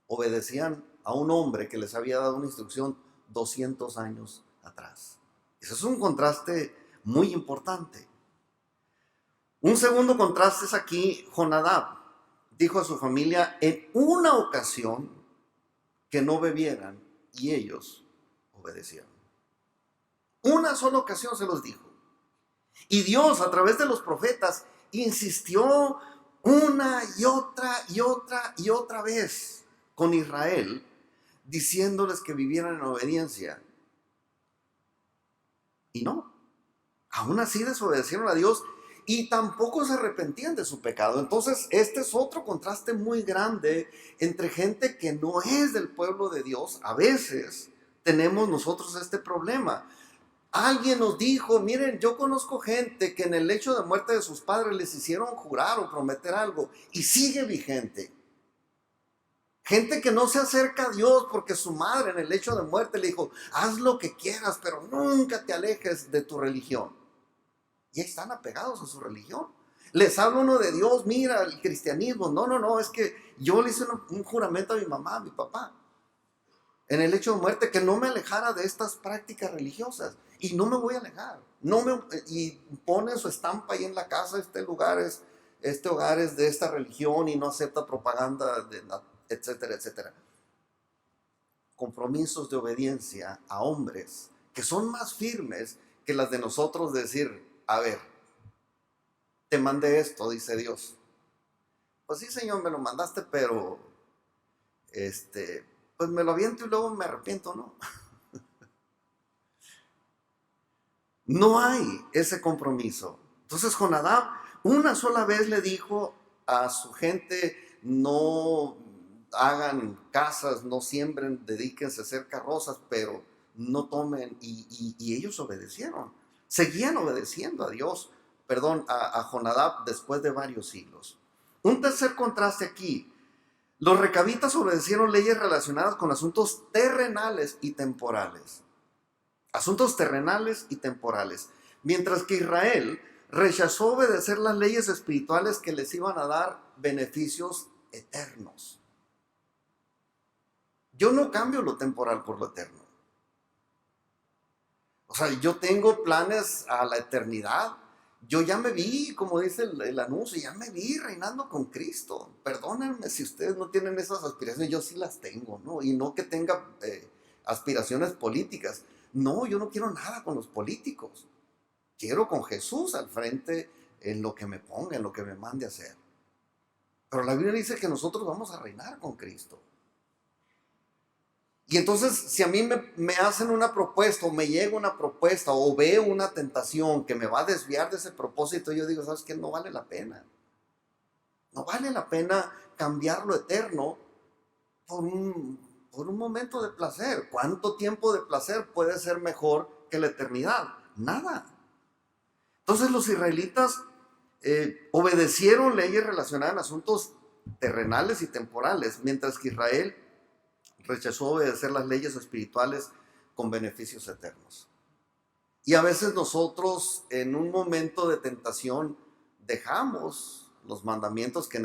obedecían a un hombre que les había dado una instrucción 200 años atrás. Eso es un contraste muy importante. Un segundo contraste es aquí, Jonadab dijo a su familia en una ocasión que no bebieran y ellos obedecieron. Una sola ocasión se los dijo. Y Dios a través de los profetas insistió una y otra y otra y otra vez con Israel, diciéndoles que vivieran en obediencia. Y no, aún así desobedecieron a Dios y tampoco se arrepentían de su pecado. Entonces, este es otro contraste muy grande entre gente que no es del pueblo de Dios. A veces tenemos nosotros este problema. Alguien nos dijo, miren, yo conozco gente que en el hecho de muerte de sus padres les hicieron jurar o prometer algo y sigue vigente. Gente que no se acerca a Dios porque su madre en el hecho de muerte le dijo, haz lo que quieras, pero nunca te alejes de tu religión. Y ahí están apegados a su religión. Les habla uno de Dios, mira, el cristianismo. No, es que yo le hice un juramento a mi mamá, a mi papá, en el hecho de muerte, que no me alejara de estas prácticas religiosas. Y no me voy a alejar. Y pone su estampa ahí en la casa, este hogar es de esta religión y no acepta propaganda, etcétera, etcétera. Compromisos de obediencia a hombres que son más firmes que las de nosotros de decir, a ver, te mandé esto, dice Dios. Pues sí, Señor, me lo mandaste, pero pues me lo aviento y luego me arrepiento, ¿no? No hay ese compromiso. Entonces Jonadab una sola vez le dijo a su gente, no hagan casas, no siembren, dedíquense a hacer carrozas, pero no tomen. Y ellos obedecieron, seguían obedeciendo a Dios, perdón, a Jonadab después de varios siglos. Un tercer contraste aquí: los recabitas obedecieron leyes relacionadas con asuntos terrenales y temporales. Asuntos terrenales y temporales. Mientras que Israel rechazó obedecer las leyes espirituales que les iban a dar beneficios eternos. Yo no cambio lo temporal por lo eterno. O sea, yo tengo planes a la eternidad. Yo ya me vi, como dice el anuncio, ya me vi reinando con Cristo. Perdónenme si ustedes no tienen esas aspiraciones, yo sí las tengo, ¿no? Y no que tenga aspiraciones políticas. No, yo no quiero nada con los políticos. Quiero con Jesús al frente en lo que me ponga, en lo que me mande a hacer. Pero la Biblia dice que nosotros vamos a reinar con Cristo. Y entonces, si a mí me hacen una propuesta, o me llega una propuesta, o veo una tentación que me va a desviar de ese propósito, yo digo, ¿sabes qué? No vale la pena. No vale la pena cambiar lo eterno por un momento de placer. ¿Cuánto tiempo de placer puede ser mejor que la eternidad? Nada. Entonces los israelitas obedecieron leyes relacionadas a asuntos terrenales y temporales, mientras que Israel rechazó obedecer las leyes espirituales con beneficios eternos. Y a veces nosotros en un momento de tentación dejamos los mandamientos que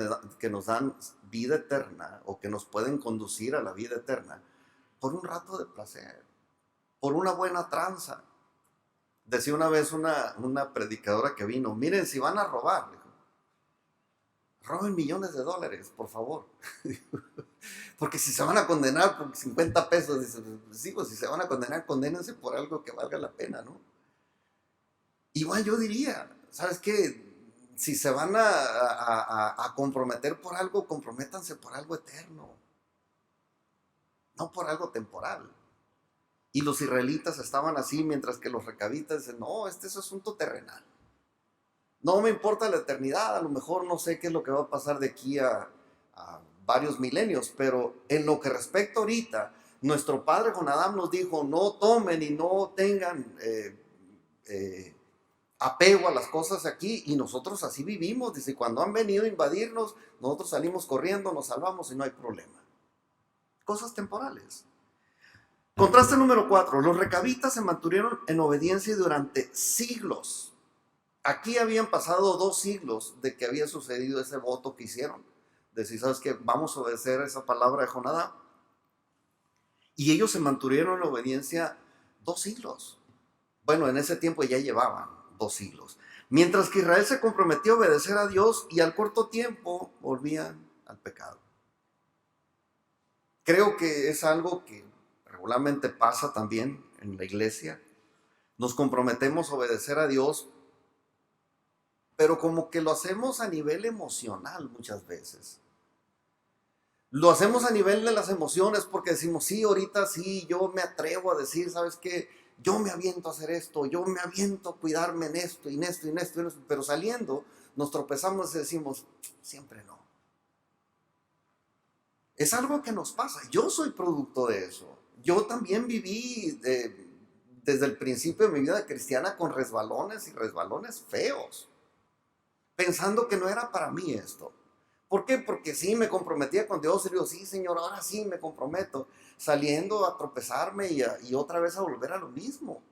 nos dan vida eterna o que nos pueden conducir a la vida eterna por un rato de placer, por una buena tranza. Decía una vez una predicadora que vino, miren, si van a robar, dijo, roben millones de dólares, por favor. Porque si se van a condenar por 50 pesos, dice, sí, pues si se van a condenar, condénense por algo que valga la pena, ¿no? Igual yo diría, ¿sabes qué? Si se van a comprometer por algo, comprométanse por algo eterno, no por algo temporal. Y los israelitas estaban así, mientras que los recabitas dicen, no, este es asunto terrenal. No me importa la eternidad, a lo mejor no sé qué es lo que va a pasar de aquí a varios milenios, pero en lo que respecta ahorita, nuestro padre Jonadab nos dijo, no tomen y no tengan apego a las cosas aquí, y nosotros así vivimos. Dice, cuando han venido a invadirnos, nosotros salimos corriendo, nos salvamos y no hay problema. Cosas temporales. Contraste número 4. Los recabitas se mantuvieron en obediencia durante siglos. Aquí habían pasado 2 siglos de que había sucedido ese voto que hicieron. Decir, ¿sabes qué? Vamos a obedecer esa palabra de Jonadab. Y ellos se mantuvieron en obediencia 2 siglos. Bueno, en ese tiempo ya llevaban 2 siglos. Mientras que Israel se comprometió a obedecer a Dios y al corto tiempo volvían al pecado. Creo que es algo que regularmente pasa también en la iglesia. Nos comprometemos a obedecer a Dios, pero como que lo hacemos a nivel emocional muchas veces. Lo hacemos a nivel de las emociones porque decimos, sí, ahorita sí, yo me atrevo a decir, ¿sabes qué? Yo me aviento a hacer esto, yo me aviento a cuidarme en esto, y en esto, y en esto, y en esto. Pero saliendo, nos tropezamos y decimos, siempre no. Es algo que nos pasa. Yo soy producto de eso. Yo también viví desde el principio de mi vida cristiana con resbalones y resbalones feos, pensando que no era para mí esto. ¿Por qué? Porque sí, me comprometía con Dios y digo, sí, Señor, ahora sí me comprometo, saliendo a tropezarme y otra vez a volver a lo mismo.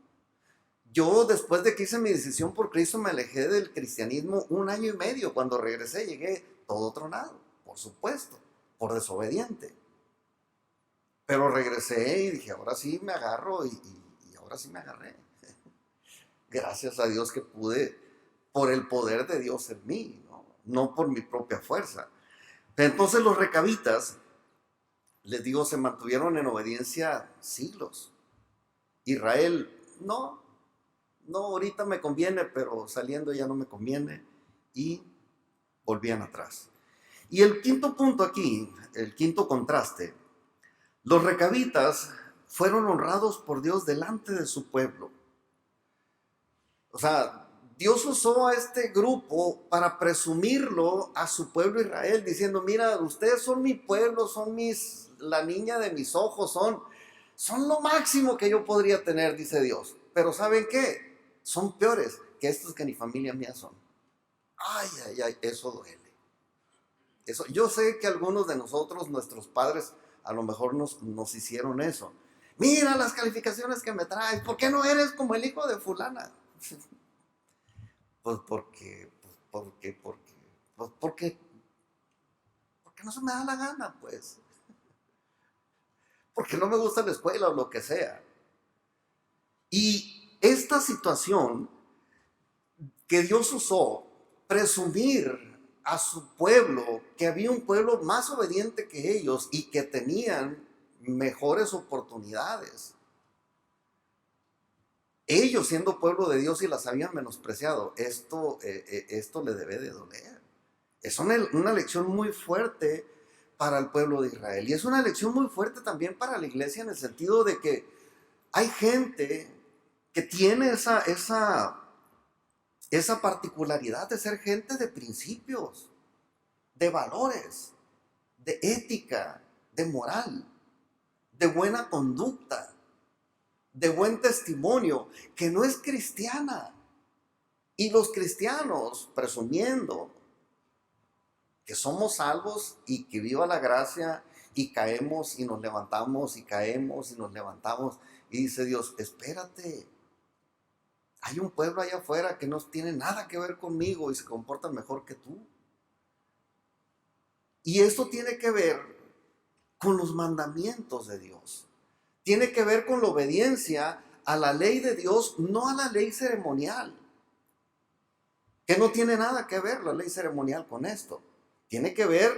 Yo, después de que hice mi decisión por Cristo, me alejé del cristianismo 1 año y medio. Cuando regresé, llegué todo tronado, por supuesto, por desobediente. Pero regresé y dije, ahora sí me agarro, y ahora sí me agarré. Gracias a Dios que pude, por el poder de Dios en mí, no por mi propia fuerza. Entonces los recabitas, les digo, se mantuvieron en obediencia siglos. Israel, no, ahorita me conviene, pero saliendo ya no me conviene, y volvían atrás. Y el quinto punto aquí, el quinto contraste: los recabitas fueron honrados por Dios delante de su pueblo. O sea, Dios usó a este grupo para presumirlo a su pueblo Israel, diciendo, mira, ustedes son mi pueblo, son la niña de mis ojos, son lo máximo que yo podría tener, dice Dios. Pero ¿saben qué? Son peores que estos que ni familia mía son. Ay, ay, ay, eso duele. Eso, yo sé que algunos de nosotros, nuestros padres, a lo mejor nos hicieron eso. Mira las calificaciones que me traes, ¿por qué no eres como el hijo de fulana? Pues porque no se me da la gana, pues. Porque no me gusta la escuela o lo que sea. Y esta situación que Dios usó, presumir a su pueblo, que había un pueblo más obediente que ellos y que tenían mejores oportunidades. Ellos siendo pueblo de Dios y las habían menospreciado. Esto le debe de doler. Es una lección muy fuerte para el pueblo de Israel. Y es una lección muy fuerte también para la iglesia, en el sentido de que hay gente que tiene esa particularidad de ser gente de principios, de valores, de ética, de moral, de buena conducta, de buen testimonio, que no es cristiana. Y los cristianos, presumiendo que somos salvos y que viva la gracia, y caemos y nos levantamos, y caemos y nos levantamos, y dice Dios, espérate, hay un pueblo allá afuera que no tiene nada que ver conmigo y se comporta mejor que tú. Y esto tiene que ver con los mandamientos de Dios. Tiene que ver con la obediencia a la ley de Dios, no a la ley ceremonial. Que no tiene nada que ver la ley ceremonial con esto. Tiene que ver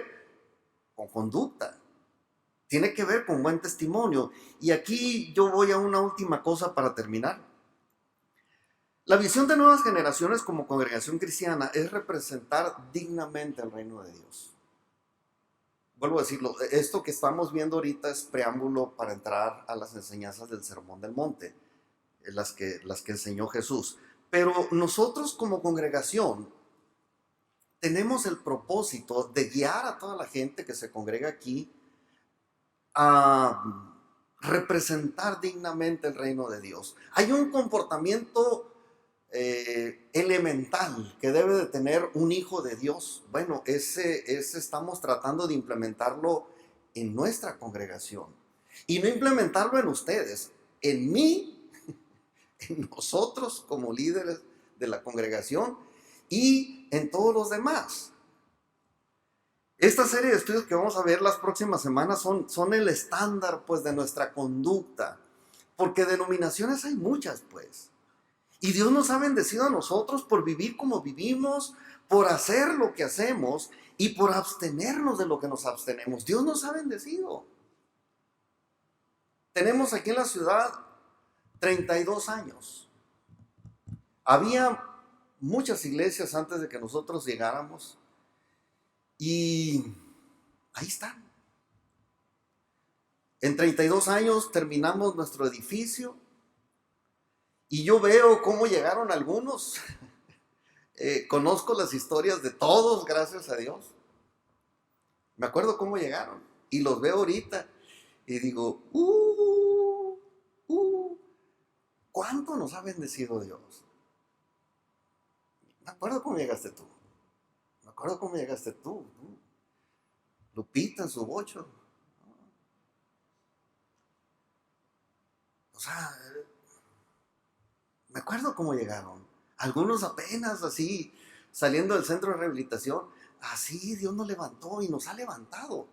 con conducta. Tiene que ver con buen testimonio. Y aquí yo voy a una última cosa para terminar. La visión de Nuevas Generaciones como congregación cristiana es representar dignamente el reino de Dios. Vuelvo a decirlo, esto que estamos viendo ahorita es preámbulo para entrar a las enseñanzas del Sermón del Monte, las que enseñó Jesús. Pero nosotros como congregación tenemos el propósito de guiar a toda la gente que se congrega aquí a representar dignamente el reino de Dios. Hay un comportamiento elemental que debe de tener un hijo de Dios. Bueno, ese estamos tratando de implementarlo en nuestra congregación. Y no implementarlo en ustedes, en mí, en nosotros como líderes de la congregación y en todos los demás. Esta serie de estudios que vamos a ver las próximas semanas son el estándar, pues, de nuestra conducta. Porque denominaciones hay muchas, pues. Y Dios nos ha bendecido a nosotros por vivir como vivimos, por hacer lo que hacemos y por abstenernos de lo que nos abstenemos. Dios nos ha bendecido. Tenemos aquí en la ciudad 32 años. Había muchas iglesias antes de que nosotros llegáramos y ahí están. En 32 años terminamos nuestro edificio. Y yo veo cómo llegaron algunos. Conozco las historias de todos, gracias a Dios. Me acuerdo cómo llegaron. Y los veo ahorita. Y digo, ¿cuánto nos ha bendecido Dios? Me acuerdo cómo llegaste tú. Me acuerdo cómo llegaste tú. Lupita en su bocho. O sea, me acuerdo cómo llegaron. Algunos apenas así, saliendo del centro de rehabilitación. Así Dios nos levantó y nos ha levantado.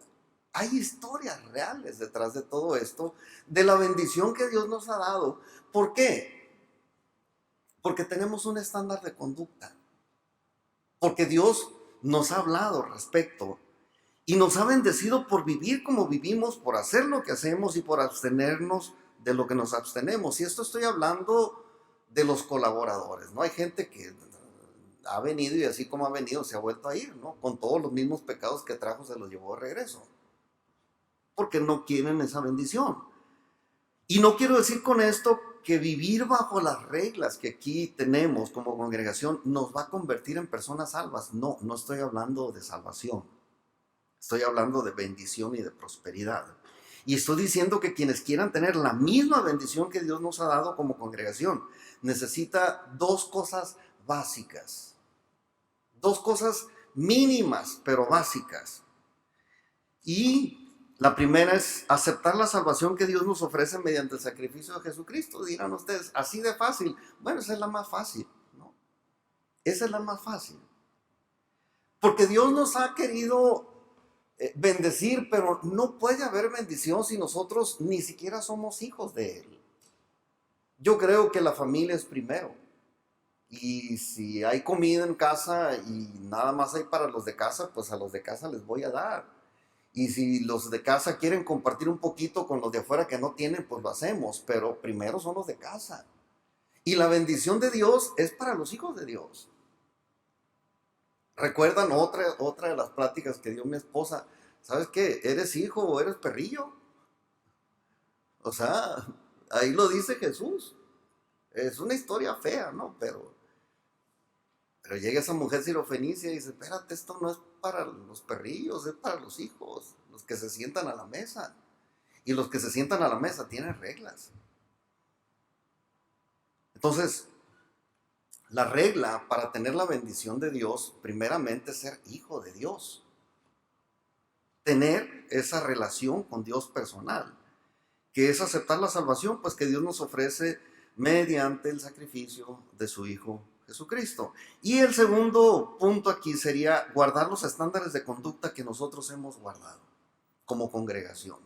Hay historias reales detrás de todo esto, de la bendición que Dios nos ha dado. ¿Por qué? Porque tenemos un estándar de conducta. Porque Dios nos ha hablado respecto y nos ha bendecido por vivir como vivimos, por hacer lo que hacemos y por abstenernos de lo que nos abstenemos. Y esto estoy hablando de los colaboradores, ¿no? Hay gente que ha venido y así como ha venido se ha vuelto a ir, ¿no? Con todos los mismos pecados que trajo se los llevó de regreso. Porque no quieren esa bendición. Y no quiero decir con esto que vivir bajo las reglas que aquí tenemos como congregación nos va a convertir en personas salvas. No, no estoy hablando de salvación. Estoy hablando de bendición y de prosperidad. Y estoy diciendo que quienes quieran tener la misma bendición que Dios nos ha dado como congregación, necesita dos cosas básicas. Dos cosas mínimas, pero básicas. Y la primera es aceptar la salvación que Dios nos ofrece mediante el sacrificio de Jesucristo. Dirán ustedes, así de fácil. Bueno, esa es la más fácil, ¿no? Esa es la más fácil. Porque Dios nos ha querido bendecir, pero no puede haber bendición si nosotros ni siquiera somos hijos de Él. Yo creo que la familia es primero. Y si hay comida en casa y nada más hay para los de casa, pues a los de casa les voy a dar. Y si los de casa quieren compartir un poquito con los de afuera que no tienen, pues lo hacemos. Pero primero son los de casa. Y la bendición de Dios es para los hijos de Dios. ¿Recuerdan otra de las pláticas que dio mi esposa? ¿Sabes qué? ¿Eres hijo o eres perrillo? O sea, ahí lo dice Jesús. Es una historia fea, ¿no? Pero llega esa mujer sirofenicia y dice, espérate, esto no es para los perrillos, es para los hijos, los que se sientan a la mesa. Y los que se sientan a la mesa tienen reglas. Entonces, la regla para tener la bendición de Dios, primeramente es ser hijo de Dios. Tener esa relación con Dios personal, que es aceptar la salvación, pues que Dios nos ofrece mediante el sacrificio de su Hijo Jesucristo. Y el segundo punto aquí sería guardar los estándares de conducta que nosotros hemos guardado como congregación.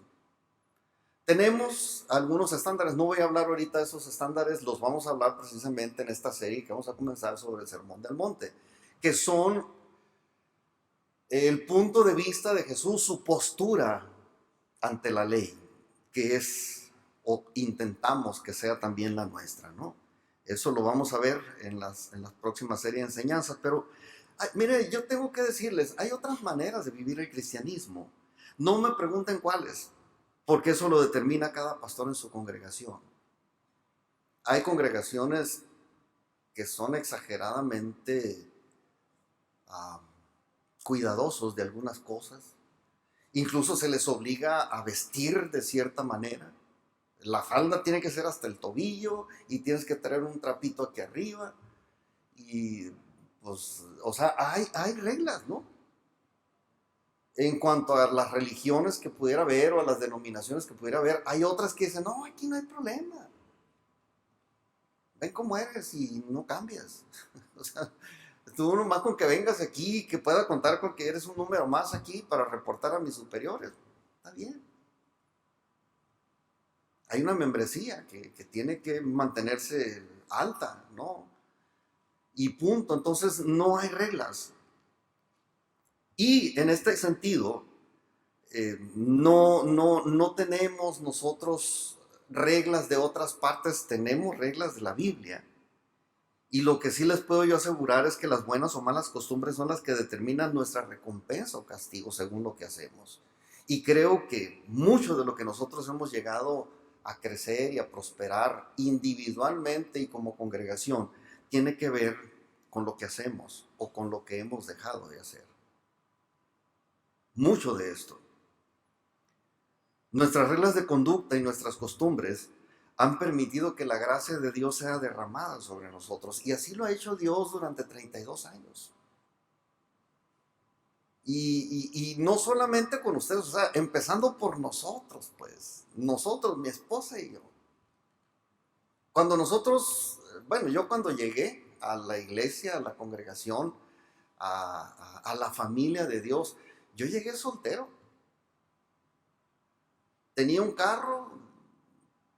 Tenemos algunos estándares, no voy a hablar ahorita de esos estándares, los vamos a hablar precisamente en esta serie que vamos a comenzar sobre el Sermón del Monte, que son el punto de vista de Jesús, su postura ante la ley, que es, o intentamos que sea también la nuestra, ¿no? Eso lo vamos a ver en las próximas series de enseñanzas, pero mire, yo tengo que decirles, hay otras maneras de vivir el cristianismo. No me pregunten cuáles, porque eso lo determina cada pastor en su congregación. Hay congregaciones que son exageradamente cuidadosos de algunas cosas. Incluso se les obliga a vestir de cierta manera. La falda tiene que ser hasta el tobillo y tienes que traer un trapito aquí arriba. Y pues, o sea, hay reglas, ¿no? En cuanto a las religiones que pudiera haber o a las denominaciones que pudiera haber, hay otras que dicen, no, aquí no hay problema. Ven como eres y no cambias. O sea, tú nomás con que vengas aquí, que pueda contar con que eres un número más aquí para reportar a mis superiores. Está bien. Hay una membresía que tiene que mantenerse alta, ¿no? Y punto. Entonces no hay reglas. Y en este sentido, no tenemos nosotros reglas de otras partes, tenemos reglas de la Biblia. Y lo que sí les puedo yo asegurar es que las buenas o malas costumbres son las que determinan nuestra recompensa o castigo según lo que hacemos. Y creo que mucho de lo que nosotros hemos llegado a crecer y a prosperar individualmente y como congregación tiene que ver con lo que hacemos o con lo que hemos dejado de hacer. Mucho de esto. Nuestras reglas de conducta y nuestras costumbres han permitido que la gracia de Dios sea derramada sobre nosotros. Y así lo ha hecho Dios durante 32 años. Y no solamente con ustedes, o sea, empezando por nosotros, pues. Nosotros, mi esposa y yo. Cuando nosotros, bueno, yo cuando llegué a la iglesia, a la congregación, a la familia de Dios, yo llegué soltero. Tenía un carro,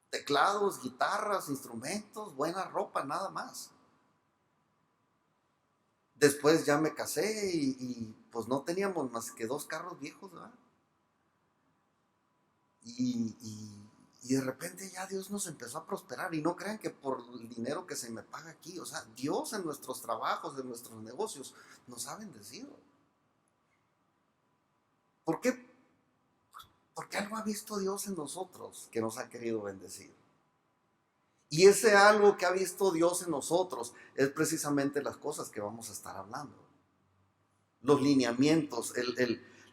teclados, guitarras, instrumentos, buena ropa, nada más. Después ya me casé pues no teníamos más que 2 carros viejos, ¿verdad? Y de repente ya Dios nos empezó a prosperar. Y no crean que por el dinero que se me paga aquí, o sea, Dios en nuestros trabajos, en nuestros negocios, nos ha bendecido. ¿Por qué? Porque algo ha visto Dios en nosotros que nos ha querido bendecir. Y ese algo que ha visto Dios en nosotros es precisamente las cosas que vamos a estar hablando. Los lineamientos,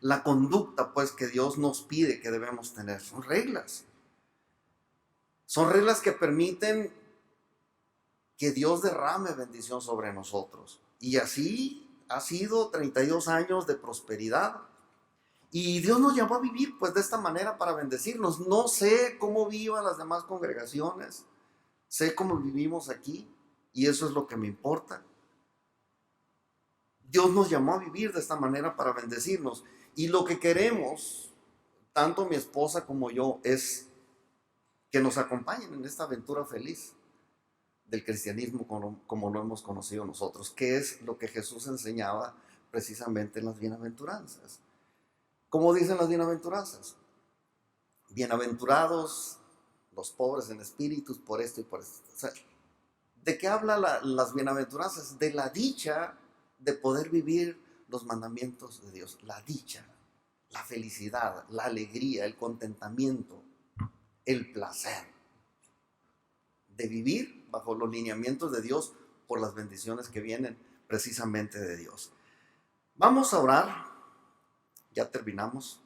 la conducta pues que Dios nos pide que debemos tener. Son reglas. Son reglas que permiten que Dios derrame bendición sobre nosotros. Y así ha sido 32 años de prosperidad. Y Dios nos llamó a vivir pues de esta manera para bendecirnos. No sé cómo vivan las demás congregaciones. Sé cómo vivimos aquí y eso es lo que me importa. Dios nos llamó a vivir de esta manera para bendecirnos. Y lo que queremos, tanto mi esposa como yo, es que nos acompañen en esta aventura feliz del cristianismo como lo hemos conocido nosotros, que es lo que Jesús enseñaba precisamente en las bienaventuranzas. ¿Cómo dicen las bienaventuranzas? Bienaventurados los pobres en espíritus por esto y por esto. O sea, ¿de qué habla las bienaventuranzas? De la dicha de poder vivir los mandamientos de Dios. La dicha, la felicidad, la alegría, el contentamiento, el placer de vivir bajo los lineamientos de Dios por las bendiciones que vienen precisamente de Dios. Vamos a orar, ya terminamos.